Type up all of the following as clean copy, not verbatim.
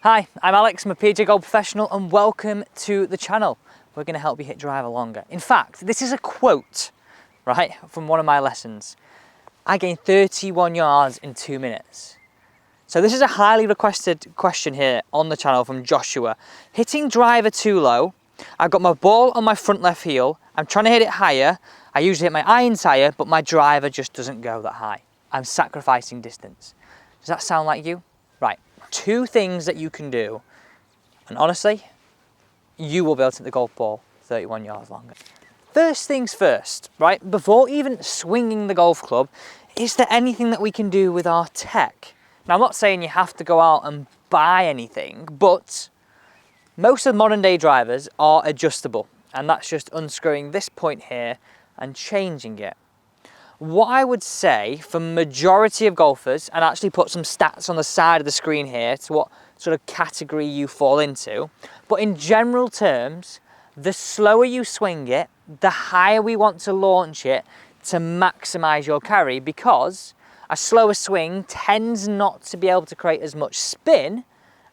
Hi, I'm Alex, I'm a PGA Golf professional and welcome to the channel. We're going to help you hit driver longer. In fact, this is a quote, right, from one of my lessons. I gained 31 yards in 2 minutes. So this is a highly requested question here on the channel from Joshua. Hitting driver too low. I've got my ball on my front left heel. I'm trying to hit it higher. I usually hit my irons higher, but my driver just doesn't go that high. I'm sacrificing distance. Does that sound like you? Right, 2 things that you can do. And honestly, you will be able to hit the golf ball 31 yards longer. First things first, right? Before even swinging the golf club, is there anything that we can do with our tech? Now, I'm not saying you have to go out and buy anything, but most of the modern day drivers are adjustable, and that's just unscrewing this point here and changing it. What I would say for majority of golfers, and actually put some stats on the side of the screen here to what sort of category you fall into, but in general terms, the slower you swing it, the higher we want to launch it to maximize your carry, because a slower swing tends not to be able to create as much spin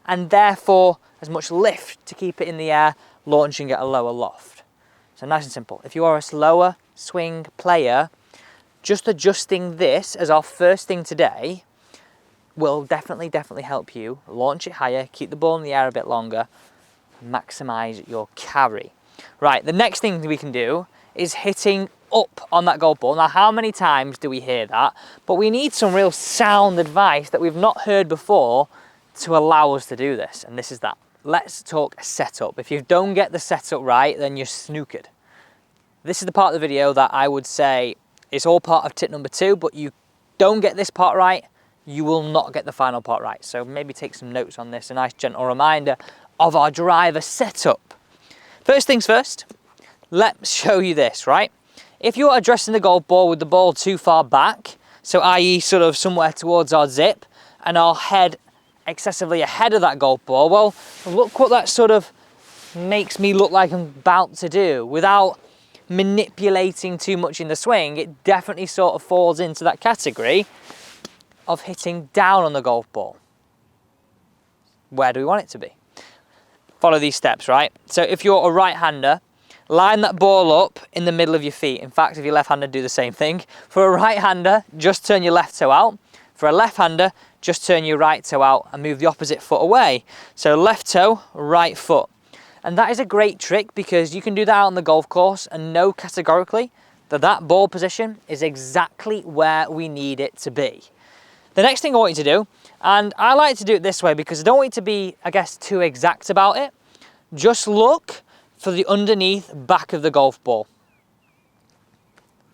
and therefore as much lift to keep it in the air, launching at a lower loft. So nice and simple. If you are a slower swing player, just adjusting this as our first thing today will definitely help you launch it higher, keep the ball in the air a bit longer, maximize your carry. Right, the next thing we can do is hitting up on that golf ball. Now, how many times do we hear that? But we need some real sound advice that we've not heard before to allow us to do this, and this is that. Let's talk setup. If you don't get the setup right, then you're snookered. This is the part of the video that I would say it's all part of tip number 2, but you don't get this part right, you will not get the final part right. So maybe take some notes on this, a nice gentle reminder of our driver setup. First things first, let's show you this, right? If you're addressing the golf ball with the ball too far back, so i.e. sort of somewhere towards our zip, and our head excessively ahead of that golf ball, well, look what that sort of makes me look like I'm about to do. Without manipulating too much in the swing, it definitely sort of falls into that category of hitting down on the golf ball. Where do we want it to be? Follow these steps, right? So if you're a right-hander, line that ball up in the middle of your feet. In fact, if you're left-hander, do the same thing. For a right-hander, just turn your left toe out. For a left-hander, just turn your right toe out and move the opposite foot away. So left toe, right foot. And that is a great trick because you can do that out on the golf course and know categorically that that ball position is exactly where we need it to be. The next thing I want you to do, and I like to do it this way because I don't want you to be, I guess, too exact about it. Just look for the underneath back of the golf ball.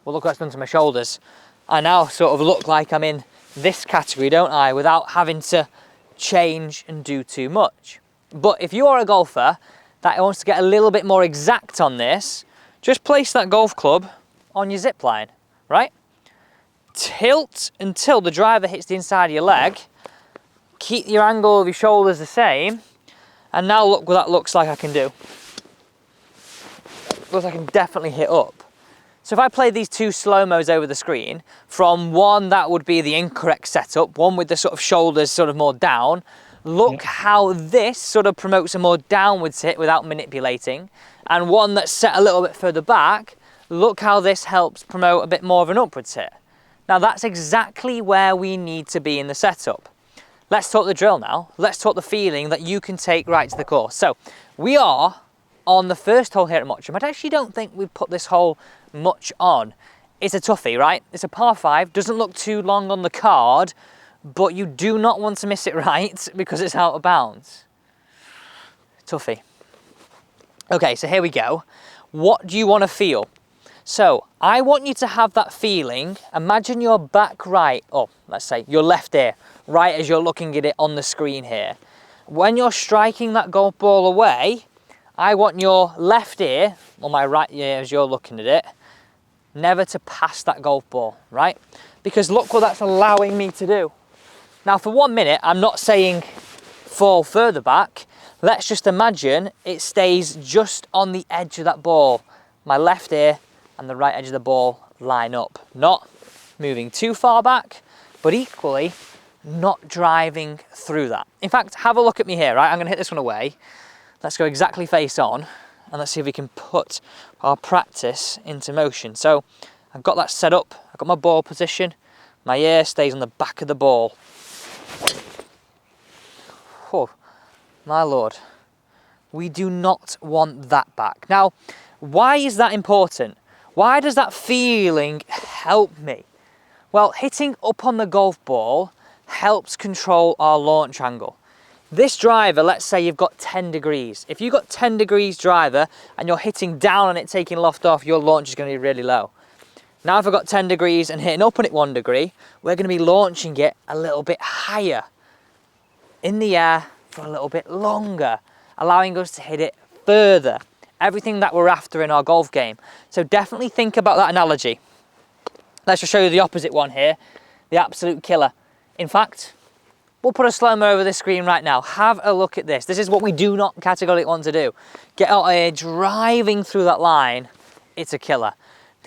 Well, look what that's done to my shoulders. I now sort of look like I'm in this category, don't I, without having to change and do too much. But if you are a golfer that wants to get a little bit more exact on this, just place that golf club on your zip line, right? Tilt until the driver hits the inside of your leg. Keep your angle of your shoulders the same. And now look what that looks like I can do. Looks like I can definitely hit up. So if I play these 2 slow-mos over the screen, from one that would be the incorrect setup, one with the sort of shoulders sort of more down, look how this sort of promotes a more downwards hit without manipulating, and one that's set a little bit further back, look how this helps promote a bit more of an upwards hit. Now that's exactly where we need to be in the setup. Let's talk the drill now. Let's talk the feeling that you can take right to the course. So we are on the first hole here at Mottram. I actually don't think we've put this hole much on. It's a toughie, right? It's a par 5, doesn't look too long on the card, but you do not want to miss it right because it's out of bounds. Toughie. Okay, so here we go. What do you want to feel? So I want you to have that feeling. Imagine your back right, or let's say your left ear, right as you're looking at it on the screen here. When you're striking that golf ball away, I want your left ear, or my right ear as you're looking at it, never to pass that golf ball, right? Because look what that's allowing me to do. Now for 1 minute, I'm not saying fall further back. Let's just imagine it stays just on the edge of that ball. My left ear and the right edge of the ball line up. Not moving too far back, but equally not driving through that. In fact, have a look at me here, right? I'm gonna hit this one away. Let's go exactly face on, and let's see if we can put our practice into motion. So I've got that set up, I've got my ball position, my ear stays on the back of the ball. Oh, my Lord. We do not want that back. Now, why is that important? Why does that feeling help me? Well, hitting up on the golf ball helps control our launch angle. This driver, let's say you've got 10 degrees. If you've got 10 degrees driver and you're hitting down on it, taking loft off, your launch is going to be really low. Now if I've got 10 degrees and hitting up on it 1 degree, we're going to be launching it a little bit higher in the air for a little bit longer, allowing us to hit it further. Everything that we're after in our golf game. So definitely think about that analogy. Let's just show you the opposite one here, the absolute killer. In fact, we'll put a slow-mo over this screen right now. Have a look at this. This is what we do not categorically want to do. Get out here driving through that line. It's a killer.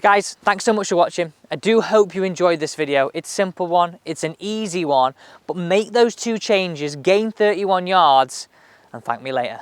Guys, thanks so much for watching. I do hope you enjoyed this video. It's a simple one, it's an easy one, but make those 2 changes, gain 31 yards, and thank me later.